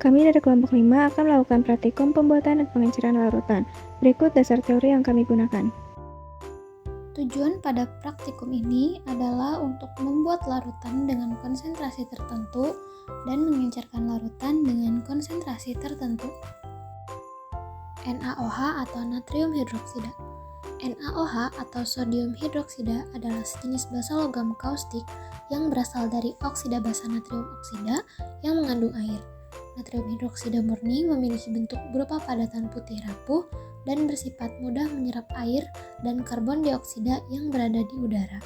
Kami dari kelompok 5 akan melakukan praktikum pembuatan dan pengenceran larutan. Berikut dasar teori yang kami gunakan. Tujuan pada praktikum ini adalah untuk membuat larutan dengan konsentrasi tertentu dan mengencerkan larutan dengan konsentrasi tertentu. NaOH atau natrium hidroksida. NaOH atau sodium hidroksida adalah sejenis basa logam kaustik yang berasal dari oksida basa natrium oksida yang mengandung air. Natrium hidroksida murni memiliki bentuk berupa padatan putih rapuh dan bersifat mudah menyerap air dan karbon dioksida yang berada di udara.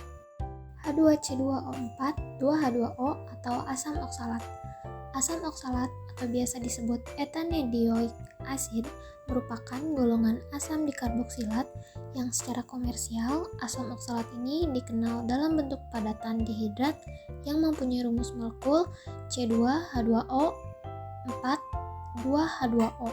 H2C2O4, 2H2O atau asam oksalat. Asam oksalat atau biasa disebut etanedioik acid merupakan golongan asam dikarboksilat yang secara komersial asam oksalat ini dikenal dalam bentuk padatan dihidrat yang mempunyai rumus molekul C2H2O 4 2H2O.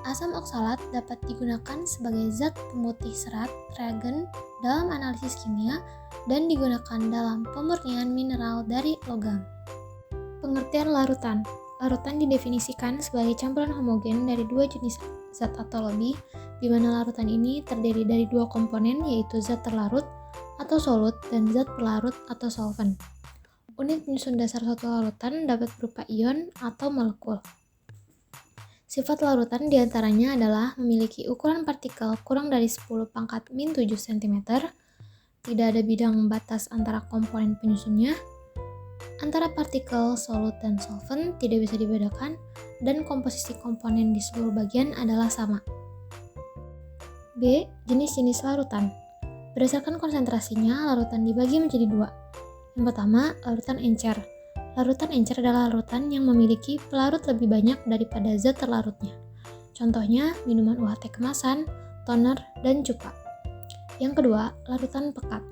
Asam oksalat dapat digunakan sebagai zat pemutih serat reagen dalam analisis kimia dan digunakan dalam pemurnian mineral dari logam. Pengertian larutan. Larutan didefinisikan sebagai campuran homogen dari dua jenis zat atau lebih, di mana larutan ini terdiri dari dua komponen yaitu zat terlarut atau solut dan zat pelarut atau solvent. Unit penyusun dasar suatu larutan dapat berupa ion atau molekul. Sifat larutan diantaranya adalah memiliki ukuran partikel kurang dari 10⁻⁷ cm, tidak ada bidang batas antara komponen penyusunnya, antara partikel, solut, dan solvent tidak bisa dibedakan, dan komposisi komponen di seluruh bagian adalah sama. B. Jenis-jenis larutan. Berdasarkan konsentrasinya, larutan dibagi menjadi dua. Yang pertama, larutan encer. Larutan encer adalah larutan yang memiliki pelarut lebih banyak daripada zat terlarutnya. Contohnya, minuman UHT kemasan, toner, dan cuka. Yang kedua, larutan pekat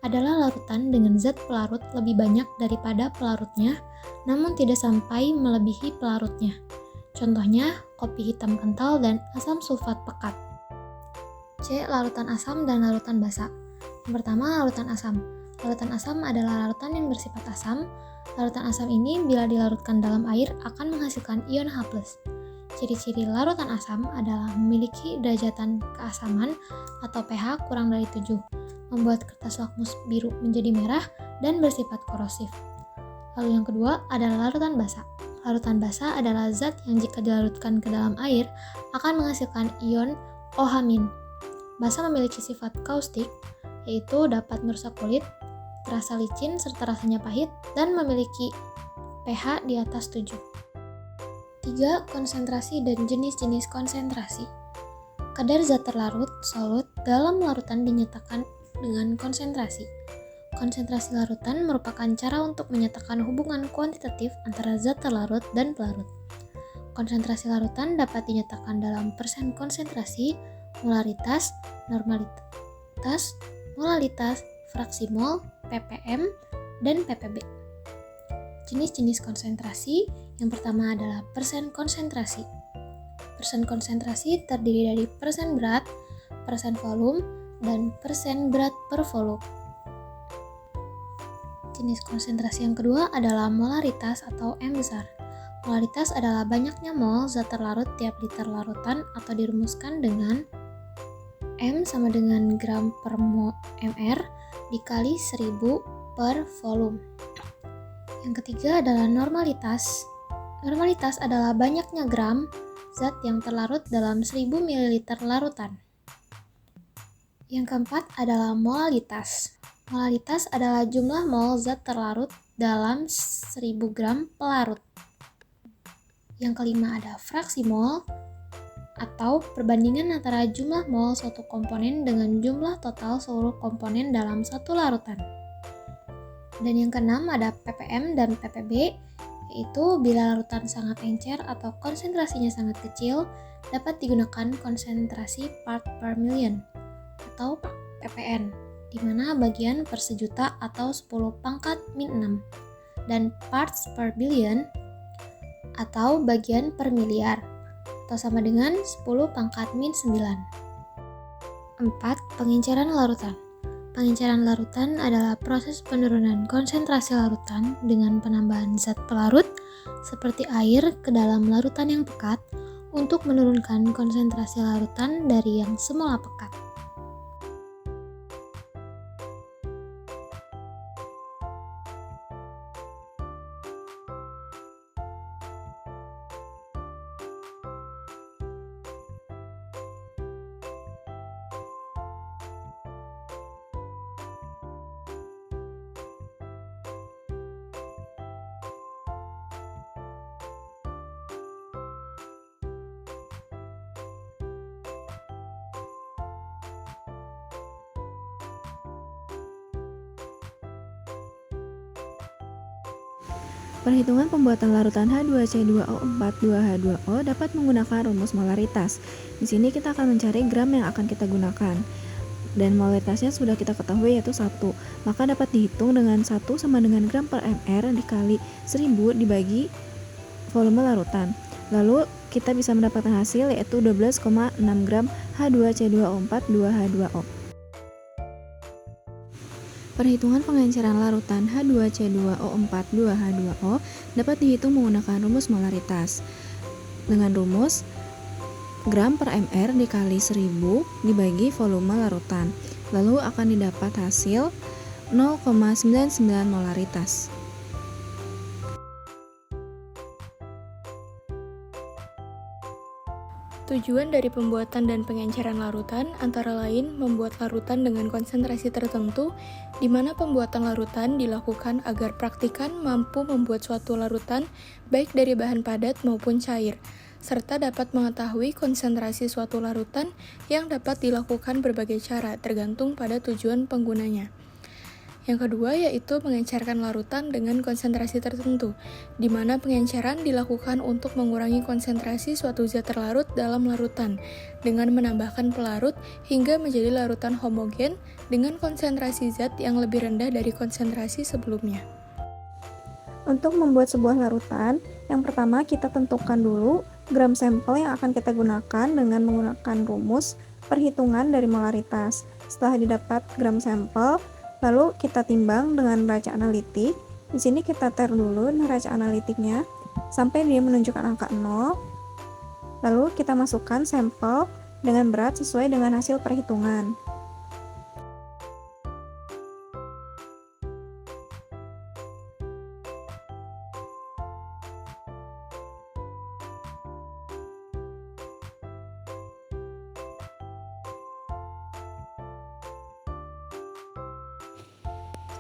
adalah larutan dengan zat pelarut lebih banyak daripada pelarutnya, namun tidak sampai melebihi pelarutnya. Contohnya, kopi hitam kental dan asam sulfat pekat. C. Larutan asam dan larutan basa. Yang pertama, larutan asam. Larutan asam adalah larutan yang bersifat asam. Larutan asam ini bila dilarutkan dalam air akan menghasilkan ion H+. Ciri-ciri larutan asam adalah memiliki derajatan keasaman atau pH kurang dari 7, membuat kertas lakmus biru menjadi merah dan bersifat korosif. Lalu yang kedua adalah larutan basa. Larutan basa adalah zat yang jika dilarutkan ke dalam air akan menghasilkan ion OH-. Basa memiliki sifat kaustik, yaitu dapat merusak kulit, terasa licin serta rasanya pahit, dan memiliki pH di atas 7. 3. Konsentrasi dan jenis-jenis konsentrasi. Kadar zat terlarut, solut, dalam larutan dinyatakan dengan konsentrasi. Konsentrasi larutan merupakan cara untuk menyatakan hubungan kuantitatif antara zat terlarut dan pelarut. Konsentrasi larutan dapat dinyatakan dalam persen konsentrasi, molaritas, normalitas, molalitas, fraksi mol, ppm, dan ppb. Jenis-jenis konsentrasi, yang pertama adalah persen konsentrasi. Persen konsentrasi terdiri dari persen berat, persen volume, dan persen berat per volume. Jenis konsentrasi yang kedua adalah molaritas atau M besar. Molaritas adalah banyaknya mol zat terlarut tiap liter larutan atau dirumuskan dengan M sama dengan gram per mr dikali 1000 per volume. Yang ketiga adalah normalitas. Normalitas adalah banyaknya gram zat yang terlarut dalam 1000 ml larutan. Yang keempat adalah molalitas. Molalitas adalah jumlah mol zat terlarut dalam 1000 gram pelarut. Yang kelima ada fraksi mol atau perbandingan antara jumlah mol suatu komponen dengan jumlah total seluruh komponen dalam satu larutan. Dan yang keenam ada ppm dan ppb, yaitu bila larutan sangat encer atau konsentrasinya sangat kecil, dapat digunakan konsentrasi part per million atau ppn, di mana bagian per sejuta atau 10⁻⁻⁶, dan parts per billion atau bagian per miliar, atau sama dengan 10⁻⁹. 4. Pengenceran larutan. Pengenceran larutan adalah proses penurunan konsentrasi larutan dengan penambahan zat pelarut seperti air ke dalam larutan yang pekat untuk menurunkan konsentrasi larutan dari yang semula pekat. Perhitungan pembuatan larutan H2C2O4 2H2O dapat menggunakan rumus molaritas. Di sini kita akan mencari gram yang akan kita gunakan. Dan molaritasnya sudah kita ketahui yaitu 1. Maka dapat dihitung dengan 1 sama dengan gram per mr dikali 1000 dibagi volume larutan. Lalu kita bisa mendapatkan hasil yaitu 12,6 gram H2C2O4 2H2O. Perhitungan pengenceran larutan H2C2O4 2H2O dapat dihitung menggunakan rumus molaritas. Dengan rumus gram per mr dikali 1000 dibagi volume larutan. Lalu akan didapat hasil 0,99 molaritas. Tujuan dari pembuatan dan pengenceran larutan antara lain membuat larutan dengan konsentrasi tertentu, di mana pembuatan larutan dilakukan agar praktikan mampu membuat suatu larutan baik dari bahan padat maupun cair, serta dapat mengetahui konsentrasi suatu larutan yang dapat dilakukan berbagai cara tergantung pada tujuan penggunanya. Yang kedua yaitu mengencerkan larutan dengan konsentrasi tertentu, di mana pengenceran dilakukan untuk mengurangi konsentrasi suatu zat terlarut dalam larutan, dengan menambahkan pelarut hingga menjadi larutan homogen dengan konsentrasi zat yang lebih rendah dari konsentrasi sebelumnya. Untuk membuat sebuah larutan, yang pertama kita tentukan dulu gram sampel yang akan kita gunakan dengan menggunakan rumus perhitungan dari molaritas. Setelah didapat gram sampel, lalu kita timbang dengan neraca analitik. Di sini kita enter dulu neraca analitiknya sampai dia menunjukkan angka 0. Lalu kita masukkan sampel dengan berat sesuai dengan hasil perhitungan.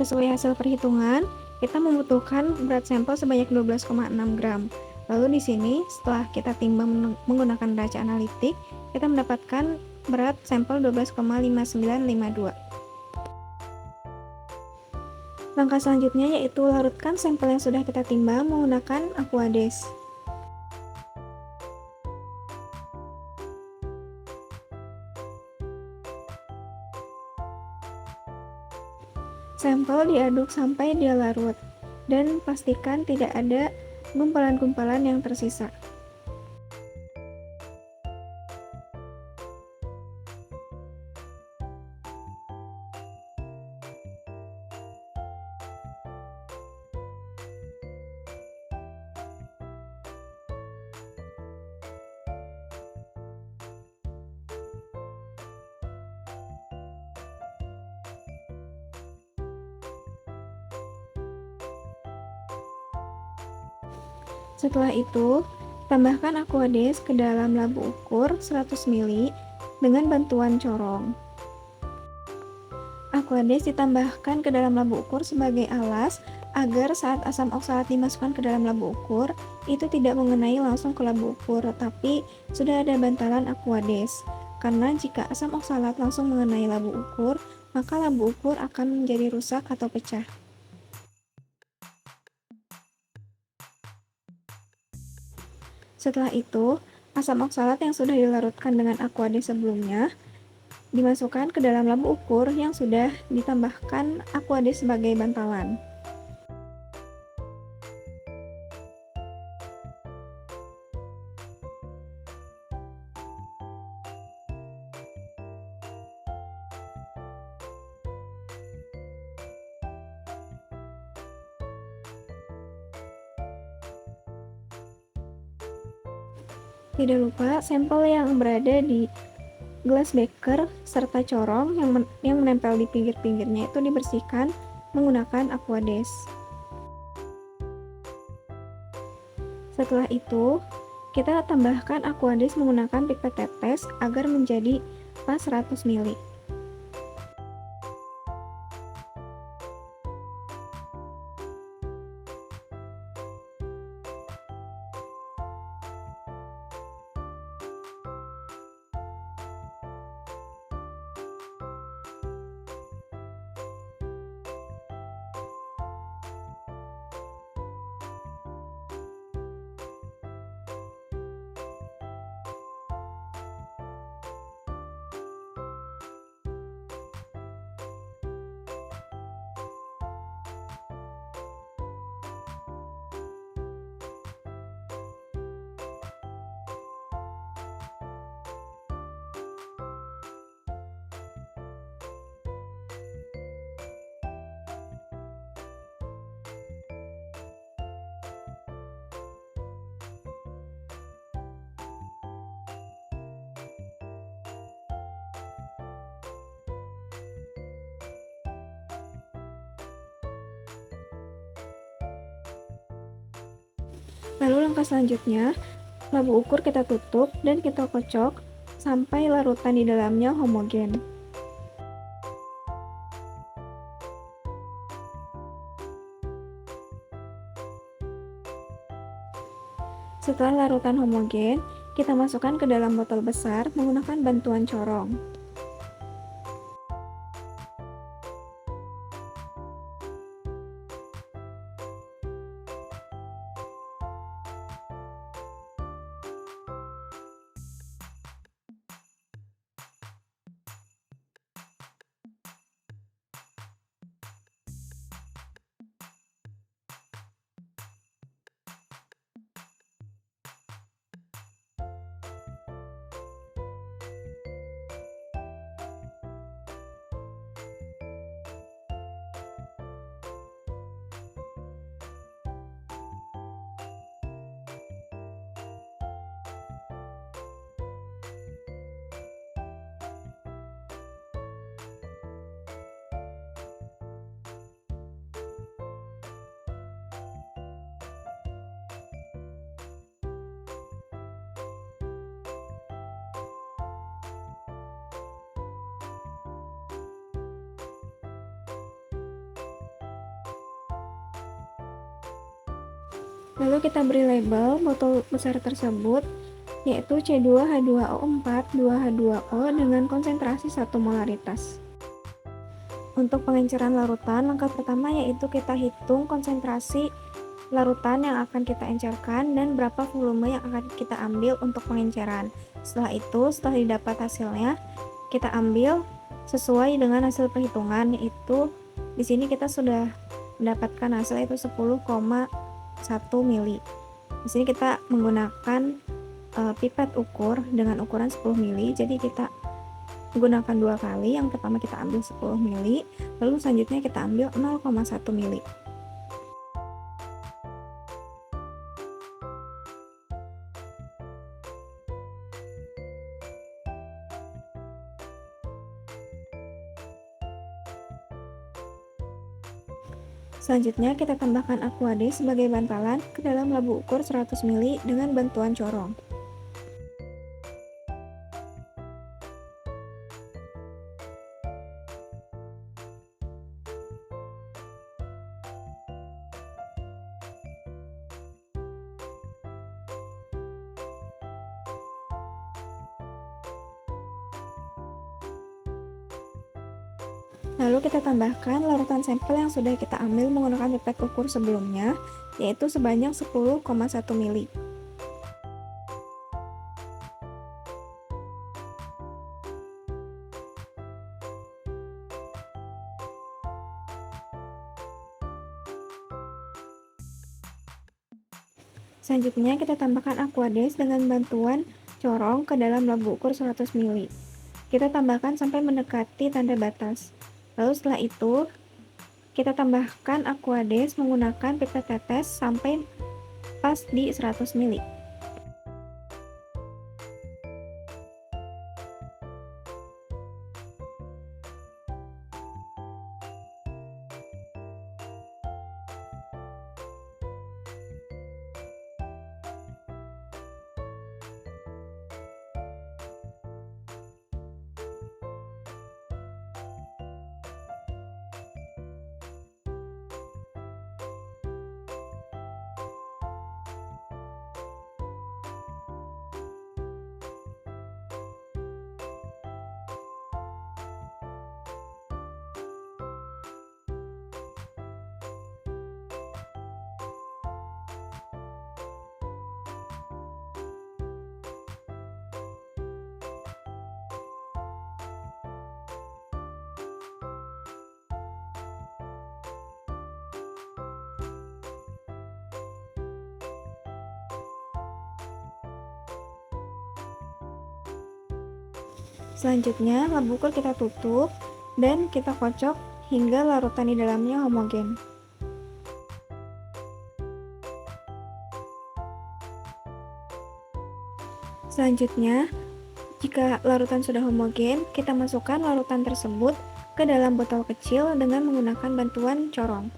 Sesuai hasil perhitungan, kita membutuhkan berat sampel sebanyak 12,6 gram. Lalu di sini, setelah kita timbang menggunakan neraca analitik, kita mendapatkan berat sampel 12,5952. Langkah selanjutnya yaitu larutkan sampel yang sudah kita timbang menggunakan Aquades. Sampel diaduk sampai dia larut, dan pastikan tidak ada gumpalan-gumpalan yang tersisa. Setelah itu, tambahkan Aquades ke dalam labu ukur 100 ml dengan bantuan corong. Aquades ditambahkan ke dalam labu ukur sebagai alas agar saat asam oksalat dimasukkan ke dalam labu ukur, itu tidak mengenai langsung ke labu ukur, tetapi sudah ada bantalan Aquades. Karena jika asam oksalat langsung mengenai labu ukur, maka labu ukur akan menjadi rusak atau pecah. Setelah itu, asam oksalat yang sudah dilarutkan dengan Aquades sebelumnya dimasukkan ke dalam labu ukur yang sudah ditambahkan Aquades sebagai bantalan. Tidak lupa sampel yang berada di gelas beker serta corong yang menempel di pinggir-pinggirnya itu dibersihkan menggunakan Aquades. Setelah itu, kita tambahkan Aquades menggunakan pipet tetes agar menjadi pas 100 ml. Lalu langkah selanjutnya, labu ukur kita tutup dan kita kocok sampai larutan di dalamnya homogen. Setelah larutan homogen, kita masukkan ke dalam botol besar menggunakan bantuan corong. Lalu kita beri label botol besar tersebut, yaitu C2H2O4 2H2O dengan konsentrasi 1 molaritas. Untuk pengenceran larutan, langkah pertama yaitu kita hitung konsentrasi larutan yang akan kita encerkan dan berapa volume yang akan kita ambil untuk pengenceran. Setelah itu, setelah didapat hasilnya, kita ambil sesuai dengan hasil perhitungan, yaitu di sini kita sudah mendapatkan hasil itu 10,1 mili. Di sini kita menggunakan pipet ukur dengan ukuran 10 mili. Jadi kita menggunakan 2 kali. Yang pertama kita ambil 10 mili, lalu selanjutnya kita ambil 0,1 mili. Selanjutnya kita tambahkan Aquades sebagai bantalan ke dalam labu ukur 100 ml dengan bantuan corong. Lalu kita tambahkan larutan sampel yang sudah kita ambil menggunakan pipet ukur sebelumnya, yaitu sebanyak 10,1 mili. Selanjutnya kita tambahkan Aquades dengan bantuan corong ke dalam labu ukur 100 mili. Kita tambahkan sampai mendekati tanda batas. Lalu setelah itu, kita tambahkan Aquades menggunakan pipet tetes sampai pas di 100 ml. Selanjutnya, lap bukur kita tutup dan kita kocok hingga larutan di dalamnya homogen. Selanjutnya, jika larutan sudah homogen, kita masukkan larutan tersebut ke dalam botol kecil dengan menggunakan bantuan corong.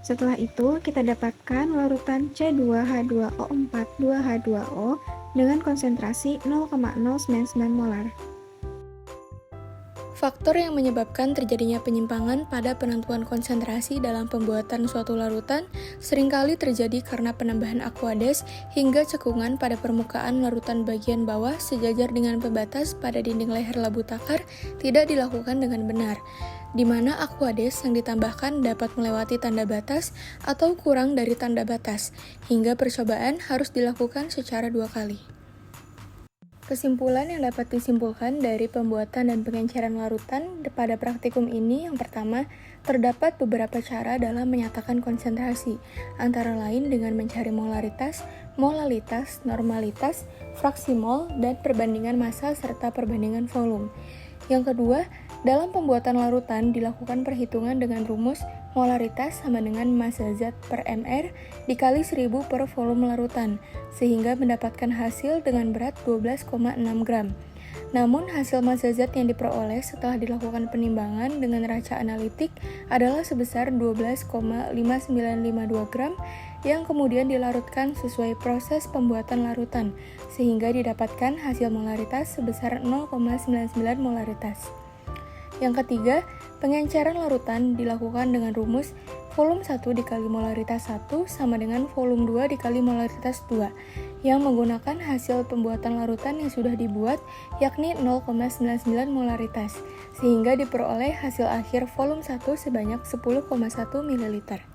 Setelah itu, kita dapatkan larutan C2H2O4 2H2O dengan konsentrasi 0,099 molar. Faktor yang menyebabkan terjadinya penyimpangan pada penentuan konsentrasi dalam pembuatan suatu larutan seringkali terjadi karena penambahan aqueous hingga cekungan pada permukaan larutan bagian bawah sejajar dengan pembatas pada dinding leher labu takar tidak dilakukan dengan benar, di mana aqueous yang ditambahkan dapat melewati tanda batas atau kurang dari tanda batas, hingga percobaan harus dilakukan secara 2 kali. Kesimpulan yang dapat disimpulkan dari pembuatan dan pengenceran larutan pada praktikum ini yang pertama, terdapat beberapa cara dalam menyatakan konsentrasi, antara lain dengan mencari molaritas, molalitas, normalitas, fraksi mol, dan perbandingan massa serta perbandingan volume. Yang kedua, dalam pembuatan larutan dilakukan perhitungan dengan rumus molaritas sama dengan massa zat per mr dikali 1000 per volume larutan, sehingga mendapatkan hasil dengan berat 12,6 gram. Namun, hasil massa zat yang diperoleh setelah dilakukan penimbangan dengan raca analitik adalah sebesar 12,5952 gram yang kemudian dilarutkan sesuai proses pembuatan larutan, sehingga didapatkan hasil molaritas sebesar 0,99 molaritas. Yang ketiga, pengenceran larutan dilakukan dengan rumus volume 1 dikali molaritas 1 sama dengan volume 2 dikali molaritas 2 yang menggunakan hasil pembuatan larutan yang sudah dibuat yakni 0,99 molaritas sehingga diperoleh hasil akhir volume 1 sebanyak 10,1 ml.